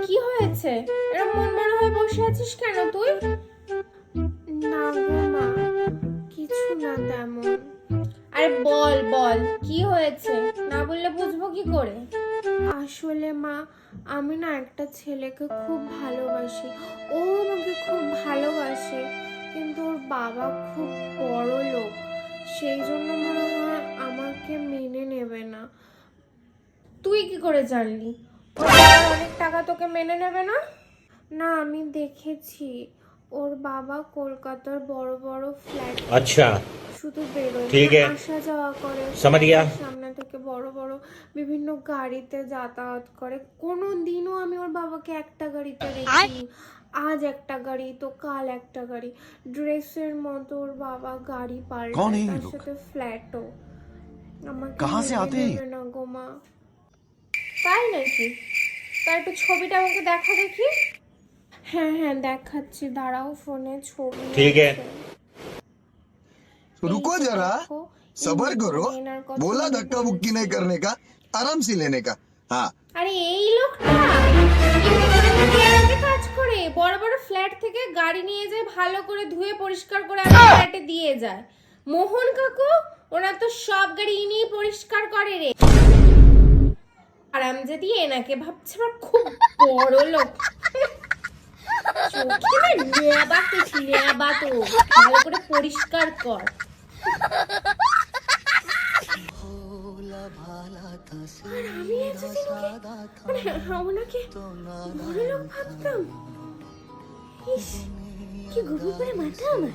কি হয়েছে? এরকম মন মনে হয়ে বসে আছিস কেন তুই? না গো মা, কিছু না তেমন। আরে বল বল, কি হয়েছে? না বললে বুঝবো কি করে? আসলে মা, আমি না একটা ছেলেকে খুব ভালোবাসি, ও আমাকে খুব ভালোবাসে, কিন্তু ওর বাবা খুব বড় লোক, সেই জন্য মনে হয় আমাকে মেনে নেবে না। তুই কি করে জানলি ওর বাবার অনেক টাকা তোকে মেনে নেবে না? না, আমি দেখেছি ওর বাবা কলকাতার বড় বড় ফ্ল্যাট अच्छा শুধু বেরোয়, ঠিক আছে, আসা যাওয়া করে, समझ गया। সামনে থেকে বড় বড় বিভিন্ন গাড়িতে যাতায়াত করে। কোনো দিনও আমি ওর বাবাকে একটা গাড়িতে দেখিনি। আজ একটা গাড়ি তো কাল একটা গাড়ি, ড্রেসের মতো ওর বাবা গাড়ি कौन পাল্টায়, है ये তার लोग? সাথে ফ্ল্যাটও। আমাকে कहाँ से মেনে आते हैं? নেবে না গো মা। তাই নাকি? তার একটু ছবিটা আমাকে দেখা দেখি। হ্যাঁ হ্যাঁ দেখাচ্ছি, দাঁড়াও, ফোনে ছবি ठीक है। আছে। तो रुको এই যে जरा, দেখো, सबर करो। এনার কথা बोला আমি धक्का मुक्की नहीं বলছি। करने का, आराम से लेने का। हाँ, আরে এই লোকটা এনাকে কাজ করে, বড় বড় ফ্ল্যাট থেকে গাড়ি নিয়ে যায়, ভালো করে ধুয়ে পরিষ্কার করে আমার ফ্ল্যাটে দিয়ে যায়। মোহন কাকু, ওনার তো সব গাড়ি ইনিই পরিষ্কার করে রে। আরামজাদি এনাকে ভাবছে আবার খুব বড় লোক। চোখে না নেবা কিছু নেবা, তো ভালো করে পরিষ্কার কর। আর আমি এতদিন ওনাকে বড় লোক ভাবতাম। ইস, কি গুরু করে মাথা আমার।